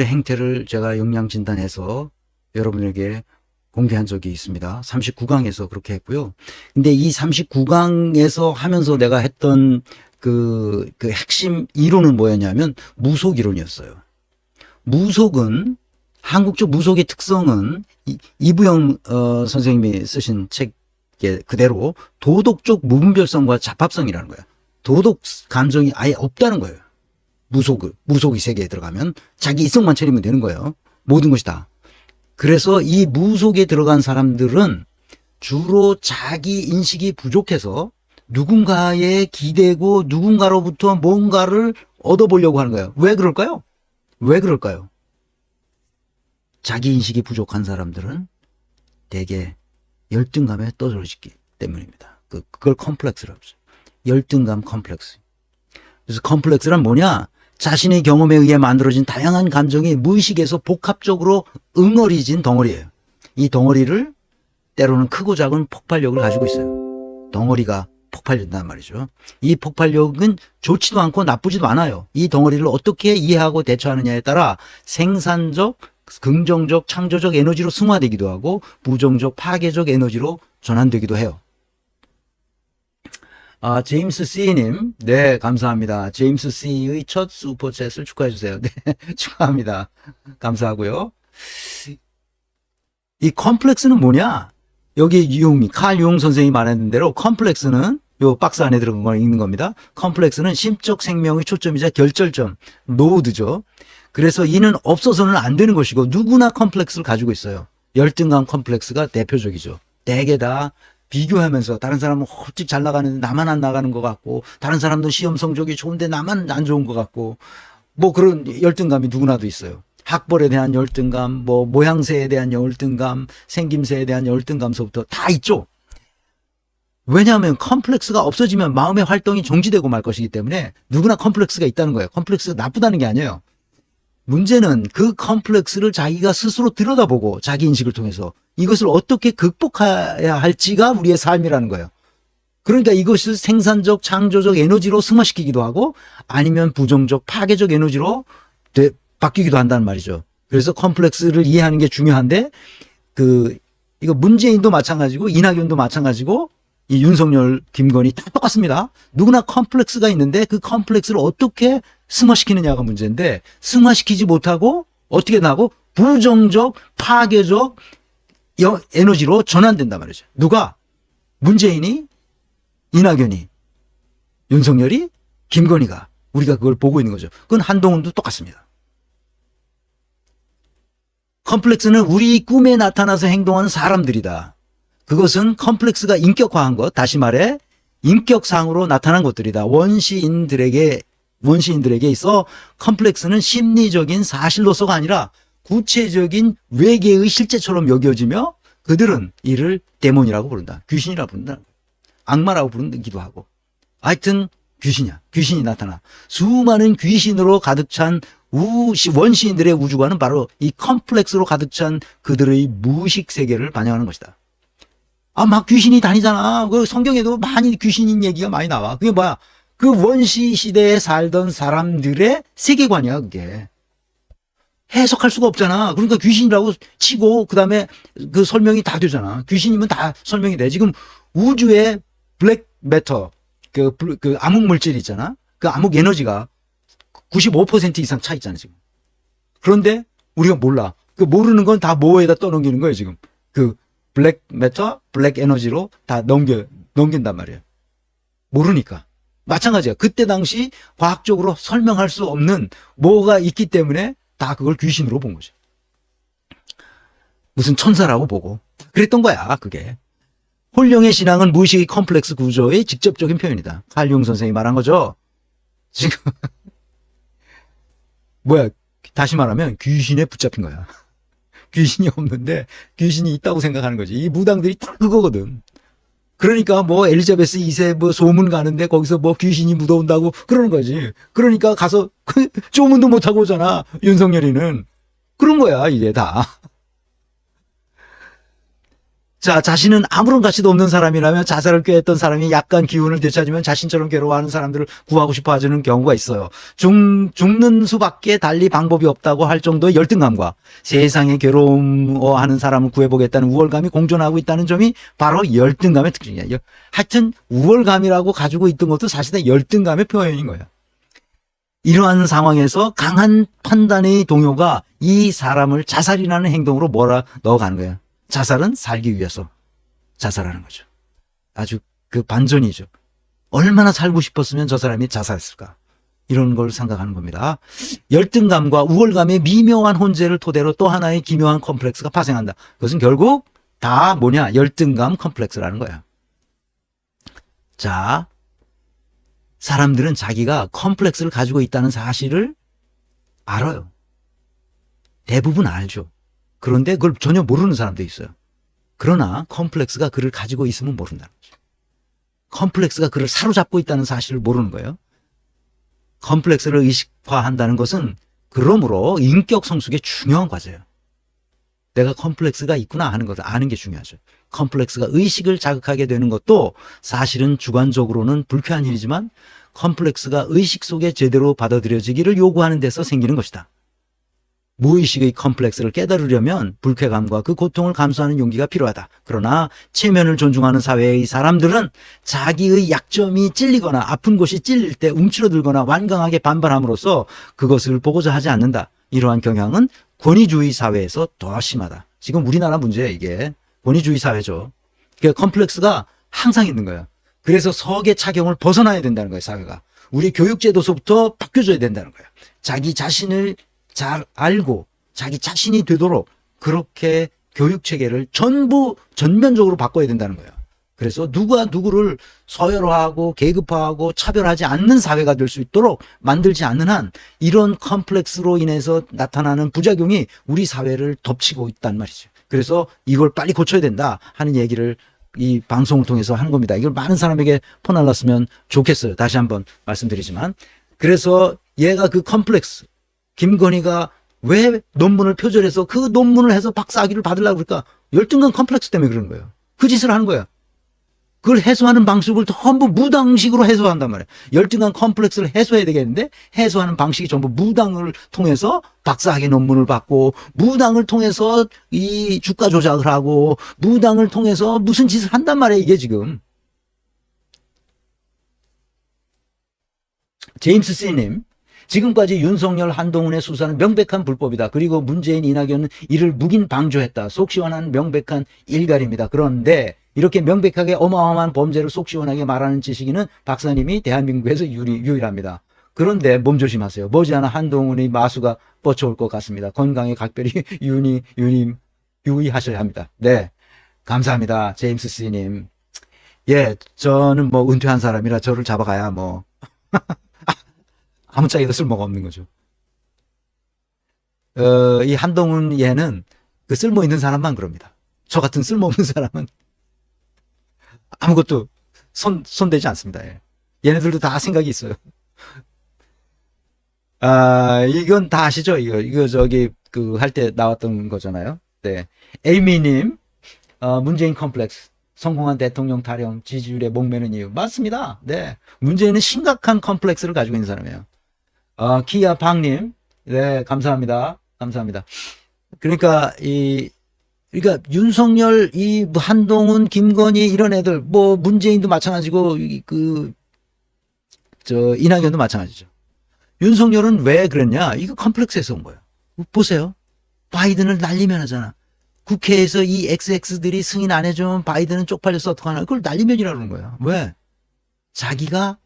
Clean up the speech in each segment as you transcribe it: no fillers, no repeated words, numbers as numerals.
행태를 제가 영양 진단해서 여러분에게 공개한 적이 있습니다. 39강에서 그렇게 했고요. 근데 이 39강에서 하면서 내가 했던 그 핵심 이론은 뭐였냐면 무속 이론이었어요. 무속은, 한국 쪽 무속의 특성은 이부영 선생님이 쓰신 책에 그대로 도덕적 무분별성과 잡합성이라는 거예요. 도덕 감정이 아예 없다는 거예요. 무속의 세계에 들어가면 자기 이성만 차리면 되는 거예요. 모든 것이 다. 그래서 이 무속에 들어간 사람들은 주로 자기 인식이 부족해서 누군가에 기대고 누군가로부터 뭔가를 얻어보려고 하는 거예요. 왜 그럴까요? 왜 그럴까요? 자기 인식이 부족한 사람들은 대개 열등감에 떠들어지기 때문입니다. 그걸 컴플렉스라고 하죠. 열등감 컴플렉스. 그래서 컴플렉스란 뭐냐? 자신의 경험에 의해 만들어진 다양한 감정이 무의식에서 복합적으로 응어리진 덩어리예요. 이 덩어리를 때로는 크고 작은 폭발력을 가지고 있어요. 덩어리가 폭발된단 말이죠. 이 폭발력은 좋지도 않고 나쁘지도 않아요. 이 덩어리를 어떻게 이해하고 대처하느냐에 따라 생산적, 긍정적, 창조적 에너지로 승화되기도 하고 부정적, 파괴적 에너지로 전환되기도 해요. 제임스 C님, 네, 감사합니다. 제임스 C의 첫 슈퍼챗을 축하해주세요. 네, 축하합니다. 감사하고요. 이 컴플렉스는 뭐냐? 여기 칼 융 선생님이 말했는 대로 컴플렉스는 요 박스 안에 들어간 걸 읽는 겁니다. 컴플렉스는 심적 생명의 초점이자 결절점, 노드죠. 그래서 이는 없어서는 안 되는 것이고 누구나 컴플렉스를 가지고 있어요. 열등감 컴플렉스가 대표적이죠. 대개 다 비교하면서 다른 사람은 홀쭉 잘 나가는데 나만 안 나가는 것 같고 다른 사람도 시험 성적이 좋은데 나만 안 좋은 것 같고 뭐 그런 열등감이 누구나도 있어요. 학벌에 대한 열등감, 뭐 모양새에 대한 열등감, 생김새에 대한 열등감서부터 다 있죠. 왜냐하면 컴플렉스가 없어지면 마음의 활동이 정지되고 말 것이기 때문에 누구나 컴플렉스가 있다는 거예요. 컴플렉스가 나쁘다는 게 아니에요. 문제는 그 컴플렉스를 자기가 스스로 들여다보고 자기 인식을 통해서 이것을 어떻게 극복해야 할지가 우리의 삶이라는 거예요. 그러니까 이것을 생산적, 창조적 에너지로 승화시키기도 하고 아니면 부정적, 파괴적 에너지로 바뀌기도 한다는 말이죠. 그래서 컴플렉스를 이해하는 게 중요한데 이거 문재인도 마찬가지고 이낙연도 마찬가지고 이 윤석열, 김건희 다 똑같습니다. 누구나 컴플렉스가 있는데 그 컴플렉스를 어떻게 승화시키느냐가 문제인데 승화시키지 못하고 어떻게 나고 부정적, 파괴적 에너지로 전환된단 말이죠. 누가? 문재인이, 이낙연이, 윤석열이, 김건희가 우리가 그걸 보고 있는 거죠. 그건 한동훈도 똑같습니다. 컴플렉스는 우리 꿈에 나타나서 행동하는 사람들이다. 그것은 컴플렉스가 인격화한 것, 다시 말해 인격상으로 나타난 것들이다. 원시인들에게 있어 컴플렉스는 심리적인 사실로서가 아니라 구체적인 외계의 실제처럼 여겨지며 그들은 이를 데몬이라고 부른다. 귀신이라고 부른다. 악마라고 부르기도 하고. 하여튼 귀신이야. 귀신이 나타나. 수많은 귀신으로 가득 찬 원시인들의 우주관은 바로 이 컴플렉스로 가득 찬 그들의 무의식 세계를 반영하는 것이다. 막 귀신이 다니잖아. 그 성경에도 많이 귀신인 얘기가 많이 나와. 그게 뭐야? 그 원시 시대에 살던 사람들의 세계관이야, 그게. 해석할 수가 없잖아. 그러니까 귀신이라고 치고, 그 다음에 그 설명이 다 되잖아. 귀신이면 다 설명이 돼. 지금 우주에 블랙 매터, 그 암흑 물질 있잖아. 그 암흑 에너지가 95% 이상 차 있잖아, 지금. 그런데 우리가 몰라. 그 모르는 건 다 뭐에다 떠넘기는 거예요, 지금. 그 블랙 매터, 블랙 에너지로 다 넘긴단 말이에요. 모르니까. 마찬가지야. 그때 당시 과학적으로 설명할 수 없는 뭐가 있기 때문에 다 그걸 귀신으로 본 거죠. 무슨 천사라고 보고. 그랬던 거야, 그게. 홀령의 신앙은 무의식의 컴플렉스 구조의 직접적인 표현이다. 칼 융 선생이 말한 거죠. 지금 뭐야, 다시 말하면 귀신에 붙잡힌 거야. 귀신이 없는데 귀신이 있다고 생각하는 거지. 이 무당들이 다 그거거든. 그러니까 뭐 엘리자베스 2세 뭐 소문 가는데 거기서 뭐 귀신이 묻어온다고 그러는 거지. 그러니까 가서 조문도 못하고 오잖아. 윤석열이는. 그런 거야, 이게 다. 자, 자신은 아무런 가치도 없는 사람이라면 자살을 꾀했던 사람이 약간 기운을 되찾으면 자신처럼 괴로워하는 사람들을 구하고 싶어 하는 경우가 있어요. 죽는 수밖에 달리 방법이 없다고 할 정도의 열등감과 세상에 괴로워하는 사람을 구해보겠다는 우월감이 공존하고 있다는 점이 바로 열등감의 특징이에요. 하여튼 우월감이라고 가지고 있던 것도 사실은 열등감의 표현인 거예요. 이러한 상황에서 강한 판단의 동요가 이 사람을 자살이라는 행동으로 넣어가는 거예요. 자살은 살기 위해서 자살하는 거죠. 아주 그 반전이죠. 얼마나 살고 싶었으면 저 사람이 자살했을까. 이런 걸 생각하는 겁니다. 열등감과 우월감의 미묘한 혼재를 토대로 또 하나의 기묘한 컴플렉스가 파생한다. 그것은 결국 다 뭐냐? 열등감 컴플렉스라는 거야. 자, 사람들은 자기가 컴플렉스를 가지고 있다는 사실을 알아요. 대부분 알죠. 그런데 그걸 전혀 모르는 사람도 있어요. 그러나 컴플렉스가 그를 가지고 있으면 모른다는 거죠. 컴플렉스가 그를 사로잡고 있다는 사실을 모르는 거예요. 컴플렉스를 의식화한다는 것은 그러므로 인격 성숙의 중요한 과제예요. 내가 컴플렉스가 있구나 하는 것을 아는 게 중요하죠. 컴플렉스가 의식을 자극하게 되는 것도 사실은 주관적으로는 불쾌한 일이지만 컴플렉스가 의식 속에 제대로 받아들여지기를 요구하는 데서 생기는 것이다. 무의식의 컴플렉스를 깨달으려면 불쾌감과 그 고통을 감수하는 용기가 필요하다. 그러나 체면을 존중하는 사회의 사람들은 자기의 약점이 찔리거나 아픈 곳이 찔릴 때 움츠러들거나 완강하게 반발함으로써 그것을 보고자 하지 않는다. 이러한 경향은 권위주의 사회에서 더 심하다. 지금 우리나라 문제예요, 이게. 권위주의 사회죠. 그러니까 컴플렉스가 항상 있는 거예요. 그래서 석의 착용을 벗어나야 된다는 거예요, 사회가. 우리 교육제도서부터 바뀌어줘야 된다는 거예요. 자기 자신을 잘 알고 자기 자신이 되도록 그렇게 교육체계를 전부 전면적으로 바꿔야 된다는 거예요. 그래서 누가 누구를 서열화하고 계급화하고 차별하지 않는 사회가 될 수 있도록 만들지 않는 한 이런 컴플렉스로 인해서 나타나는 부작용이 우리 사회를 덮치고 있단 말이죠. 그래서 이걸 빨리 고쳐야 된다 하는 얘기를 이 방송을 통해서 하는 겁니다. 이걸 많은 사람에게 퍼날랐으면 좋겠어요. 다시 한번 말씀드리지만. 그래서 얘가 그 컴플렉스, 김건희가 왜 논문을 표절해서 그 논문을 해서 박사학위를 받으려고 그럴까? 열등감 컴플렉스 때문에 그러는 거예요. 그 짓을 하는 거야. 그걸 해소하는 방식을 전부 무당식으로 해소한단 말이에요. 열등감 컴플렉스를 해소해야 되겠는데 해소하는 방식이 전부 무당을 통해서 박사학위 논문을 받고 무당을 통해서 이 주가 조작을 하고 무당을 통해서 무슨 짓을 한단 말이에요. 이게 지금. 제임스 C님. 지금까지 윤석열, 한동훈의 수사는 명백한 불법이다. 그리고 문재인, 이낙연은 이를 묵인 방조했다. 속 시원한 명백한 일갈입니다. 그런데 이렇게 명백하게 어마어마한 범죄를 속 시원하게 말하는 지식인은 박사님이 대한민국에서 유일합니다. 그런데 몸조심하세요. 머지않아 한동훈의 마수가 뻗쳐올 것 같습니다. 건강에 각별히 유의하셔야 합니다. 네, 감사합니다. 제임스 C님. 예, 저는 뭐 은퇴한 사람이라 저를 잡아가야 뭐 아무짝에도 쓸모가 없는 거죠. 이 한동훈 얘는 그 쓸모 있는 사람만 그럽니다. 저 같은 쓸모없는 사람은 아무것도 손대지 않습니다. 예. 얘네들도 다 생각이 있어요. 이건 다 아시죠? 이거 저기 그 할 때 나왔던 거잖아요. 네. 에이미님, 문재인 컴플렉스. 성공한 대통령 타령, 지지율에 목매는 이유. 맞습니다. 네. 문재인은 심각한 컴플렉스를 가지고 있는 사람이에요. 키아 박님, 네, 감사합니다. 감사합니다. 그러니까, 그러니까, 윤석열, 한동훈, 김건희, 이런 애들, 뭐, 문재인도 마찬가지고, 이낙연도 마찬가지죠. 윤석열은 왜 그랬냐? 이거 컴플렉스에서 온 거예요. 보세요. 바이든을 날리면 하잖아. 국회에서 이 XX들이 승인 안 해주면 바이든은 쪽팔려서 어떡하나. 그걸 날리면이라는 거예요. 왜? 자기가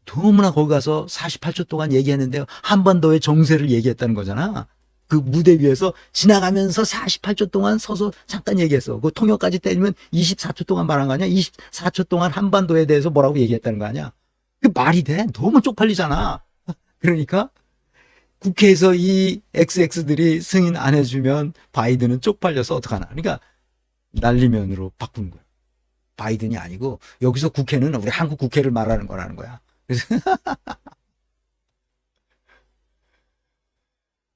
너무나 거기 가서 48초 동안 얘기했는데 한반도의 정세를 얘기했다는 거잖아. 그 무대 위에서 지나가면서 48초 동안 서서 잠깐 얘기했어. 그 통역까지 때리면 24초 동안 말한 거 아니야? 24초 동안 한반도에 대해서 뭐라고 얘기했다는 거 아니야? 그 말이 돼? 너무 쪽팔리잖아. 그러니까 국회에서 이 XX들이 승인 안 해주면 바이든은 쪽팔려서 어떡하나. 그러니까 날리면으로 바꾼 거야. 바이든이 아니고 여기서 국회는 우리 한국 국회를 말하는 거라는 거야. 그래서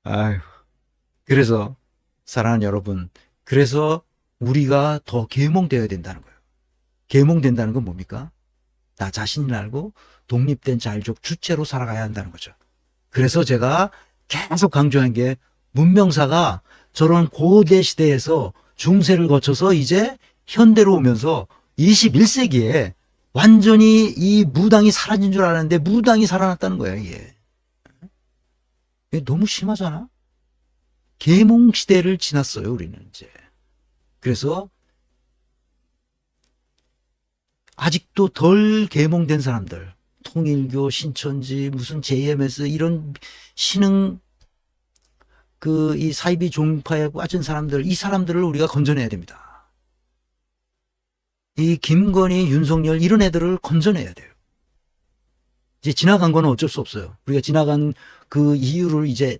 아유, 그래서 사랑하는 여러분, 그래서 우리가 더 계몽되어야 된다는 거예요. 계몽된다는 건 뭡니까? 나 자신을 알고 독립된 자율적 주체로 살아가야 한다는 거죠. 그래서 제가 계속 강조한 게 문명사가 저런 고대 시대에서 중세를 거쳐서 이제 현대로 오면서 21세기에 완전히 이 무당이 사라진 줄 알았는데 무당이 살아났다는 거예요, 이게. 이게 너무 심하잖아? 계몽 시대를 지났어요, 우리는 이제. 그래서 아직도 덜 계몽된 사람들, 통일교, 신천지, 무슨 JMS 이런 신흥 이 사이비 종파에 빠진 사람들, 이 사람들을 우리가 건져내야 됩니다. 이 김건희, 윤석열 이런 애들을 건져내야 돼요. 이제 지나간 거는 어쩔 수 없어요. 우리가 지나간 그 이유를 이제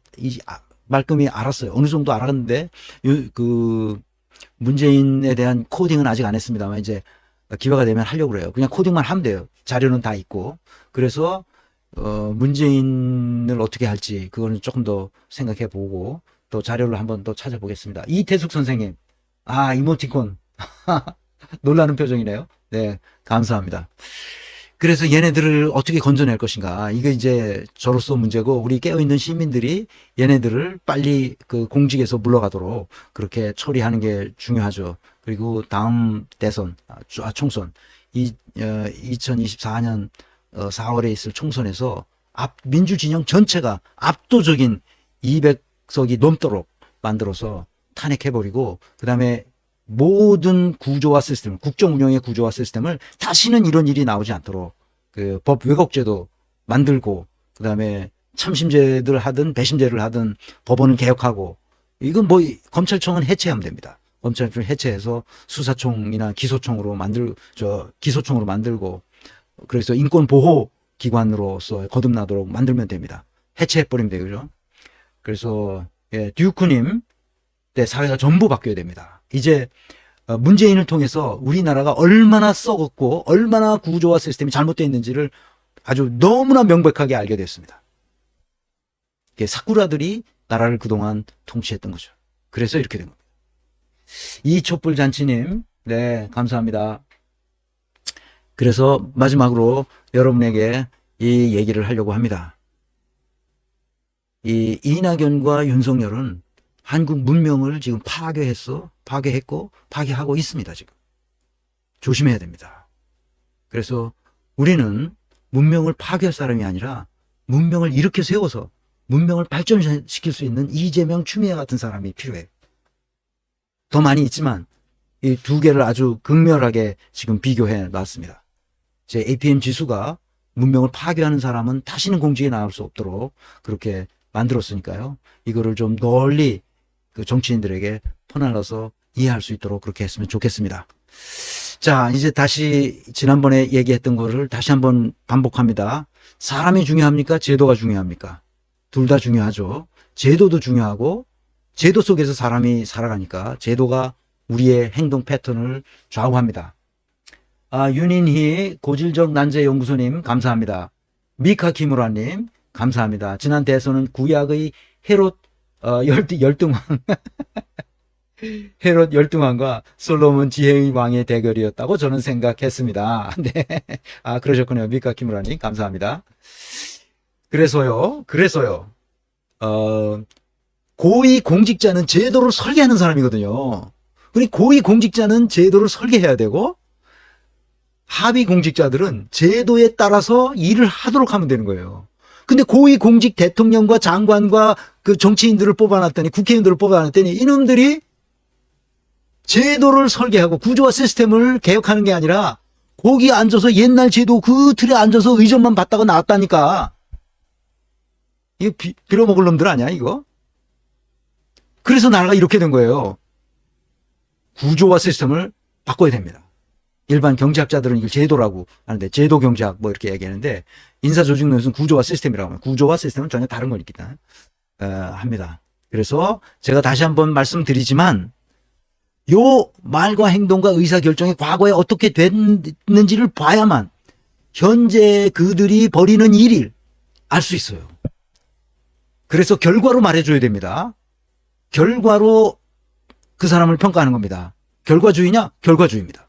말끔히 알았어요. 어느 정도 알았는데 문재인에 대한 코딩은 아직 안 했습니다만 이제 기회가 되면 하려고 그래요. 그냥 코딩만 하면 돼요. 자료는 다 있고. 그래서 문재인을 어떻게 할지 그거는 조금 더 생각해 보고 또 자료를 한번 더 찾아보겠습니다. 이태숙 선생님, 이모티콘 놀라는 표정이네요. 네, 감사합니다. 그래서 얘네들을 어떻게 건져낼 것인가, 이게 이제 저로서 문제고, 우리 깨어있는 시민들이 얘네들을 빨리 그 공직에서 물러가도록 그렇게 처리하는 게 중요하죠. 그리고 다음 대선, 총선, 2024년 4월에 있을 총선에서 민주 진영 전체가 압도적인 200석이 넘도록 만들어서 탄핵해버리고, 그 다음에 모든 구조와 시스템, 국정 운영의 구조와 시스템을 다시는 이런 일이 나오지 않도록 그 법 왜곡죄도 만들고, 그 다음에 참심죄들 하든 배심죄를 하든 법원을 개혁하고, 이건 뭐 검찰청은 해체하면 됩니다. 검찰청 해체해서 수사청이나 기소청으로 만들고, 그래서 인권보호기관으로서 거듭나도록 만들면 됩니다. 해체해버리면 돼요. 그죠? 그래서, 듀크님, 때 사회가 전부 바뀌어야 됩니다. 이제 문재인을 통해서 우리나라가 얼마나 썩었고, 얼마나 구조와 시스템이 잘못되어 있는지를 아주 너무나 명백하게 알게 됐습니다. 사쿠라들이 나라를 그동안 통치했던 거죠. 그래서 이렇게 된 겁니다. 이촛불잔치님, 네, 감사합니다. 그래서 마지막으로 여러분에게 이 얘기를 하려고 합니다. 이 이낙연과 윤석열은 한국 문명을 지금 파괴했고 파괴하고 있습니다. 지금 조심해야 됩니다. 그래서 우리는 문명을 파괴할 사람이 아니라 문명을 일으켜 세워서 문명을 발전시킬 수 있는 이재명, 추미애 같은 사람이 필요해요. 더 많이 있지만 이 두 개를 아주 극렬하게 지금 비교해 놨습니다. 제 APM 지수가 문명을 파괴하는 사람은 다시는 공직에 나올 수 없도록 그렇게 만들었으니까요. 이거를 좀 널리 그 정치인들에게 퍼날라서 이해할 수 있도록 그렇게 했으면 좋겠습니다. 자, 이제 다시 지난번에 얘기했던 거를 다시 한번 반복합니다. 사람이 중요합니까? 제도가 중요합니까? 둘 다 중요하죠. 제도도 중요하고, 제도 속에서 사람이 살아가니까 제도가 우리의 행동 패턴을 좌우합니다. 윤인희 고질적 난제 연구소님 감사합니다. 미카 키무라님 감사합니다. 지난 대선은 구약의 헤롯 열등왕 헤롯 열등왕과 솔로몬 지혜의 왕의 대결이었다고 저는 생각했습니다. 네, 그러셨군요. 미카 키무라님 감사합니다. 그래서요 고위 공직자는 제도를 설계하는 사람이거든요. 그리고 고위 공직자는 제도를 설계해야 되고, 하위 공직자들은 제도에 따라서 일을 하도록 하면 되는 거예요. 근데 고위 공직 대통령과 장관과 그 정치인들을 뽑아놨더니, 국회의원들을 뽑아놨더니 이놈들이 제도를 설계하고 구조와 시스템을 개혁하는 게 아니라 거기 앉아서 옛날 제도 그 틀에 앉아서 의전만 받다가 나왔다니까. 이거 빌어먹을 놈들 아니야 이거? 그래서 나라가 이렇게 된 거예요. 구조와 시스템을 바꿔야 됩니다. 일반 경제학자들은 이걸 제도라고 하는데, 제도 경제학 뭐 이렇게 얘기하는데, 인사조직론에서는 구조와 시스템이라고 합니다. 구조와 시스템은 전혀 다른 거니까 합니다. 그래서 제가 다시 한번 말씀드리지만, 요 말과 행동과 의사결정이 과거에 어떻게 됐는지를 봐야만 현재 그들이 벌이는 일을 알 수 있어요. 그래서 결과로 말해줘야 됩니다. 결과로 그 사람을 평가하는 겁니다. 결과주의냐? 결과주의입니다.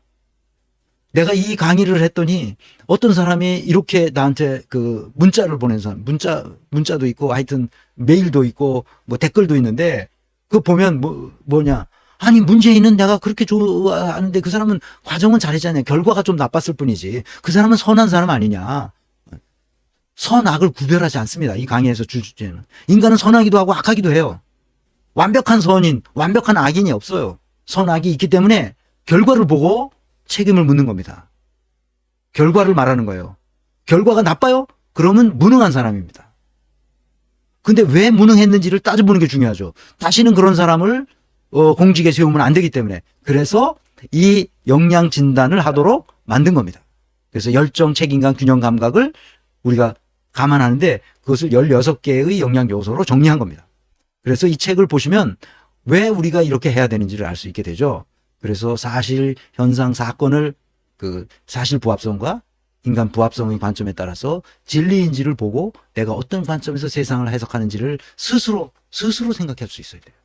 내가 이 강의를 했더니 어떤 사람이 이렇게 나한테 그 문자를 보낸 사람, 문자도 있고 하여튼 메일도 있고 뭐 댓글도 있는데 그거 보면 뭐냐. 아니, 문재인은 내가 그렇게 좋아하는데 그 사람은 과정은 잘했잖아요. 결과가 좀 나빴을 뿐이지. 그 사람은 선한 사람 아니냐. 선악을 구별하지 않습니다. 이 강의에서 주제는. 인간은 선하기도 하고 악하기도 해요. 완벽한 선인, 완벽한 악인이 없어요. 선악이 있기 때문에 결과를 보고 책임을 묻는 겁니다. 결과를 말하는 거예요. 결과가 나빠요? 그러면 무능한 사람입니다. 근데 왜 무능했는지를 따져보는 게 중요하죠. 다시는 그런 사람을 공직에 세우면 안 되기 때문에. 그래서 이 역량 진단을 하도록 만든 겁니다. 그래서 열정, 책임감, 균형 감각을 우리가 감안하는데 그것을 16개의 역량 요소로 정리한 겁니다. 그래서 이 책을 보시면 왜 우리가 이렇게 해야 되는지를 알 수 있게 되죠. 그래서 사실, 현상, 사건을 그 사실 부합성과 인간 부합성의 관점에 따라서 진리인지를 보고 내가 어떤 관점에서 세상을 해석하는지를 스스로 생각할 수 있어야 돼요.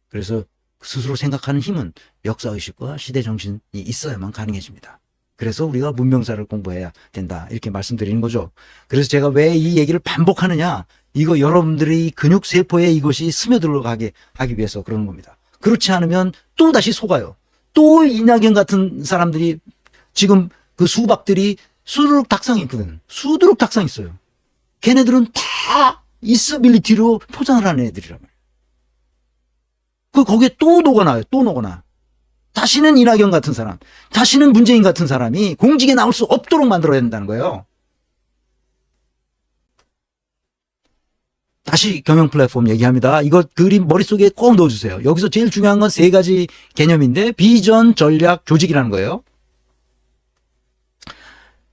그래서 스스로 생각하는 힘은 역사의식과 시대정신이 있어야만 가능해집니다. 그래서 우리가 문명사를 공부해야 된다. 이렇게 말씀드리는 거죠. 그래서 제가 왜 이 얘기를 반복하느냐. 이거 여러분들의 근육세포에 이것이 스며들어가게 하기 위해서 그러는 겁니다. 그렇지 않으면 또 다시 속아요. 또 이낙연 같은 사람들이 지금 그 수박들이 수두룩 닭상 있거든. 수두룩 닭상 있어요. 걔네들은 다 있어빌리티로 포장을 하는 애들이란 말이에요. 거기에 또 녹아나요. 또 녹아나. 다시는 이낙연 같은 사람, 다시는 문재인 같은 사람이 공직에 나올 수 없도록 만들어야 된다는 거예요. 다시 경영 플랫폼 얘기합니다. 이거 그림 머릿속에 꼭 넣어주세요. 여기서 제일 중요한 건 3가지 개념인데 비전, 전략, 조직이라는 거예요.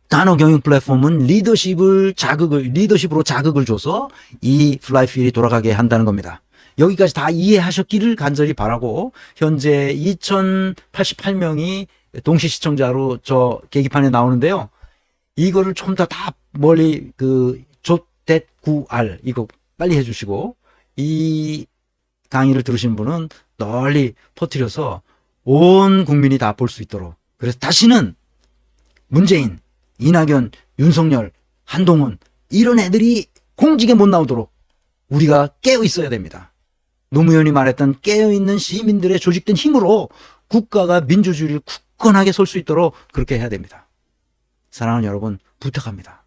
단어 경영 플랫폼은 리더십으로 자극을 줘서 이 플라이휠이 돌아가게 한다는 겁니다. 여기까지 다 이해하셨기를 간절히 바라고 현재 2088명이 동시 시청자로 저 계기판에 나오는데요. 이거를 좀 더 다 멀리 그 조댓구알 이거 빨리 해주시고 이 강의를 들으신 분은 널리 퍼뜨려서 온 국민이 다 볼 수 있도록. 그래서 다시는 문재인, 이낙연, 윤석열, 한동훈 이런 애들이 공직에 못 나오도록 우리가 깨어 있어야 됩니다. 노무현이 말했던 깨어있는 시민들의 조직된 힘으로 국가가 민주주의를 굳건하게 설 수 있도록 그렇게 해야 됩니다. 사랑하는 여러분 부탁합니다.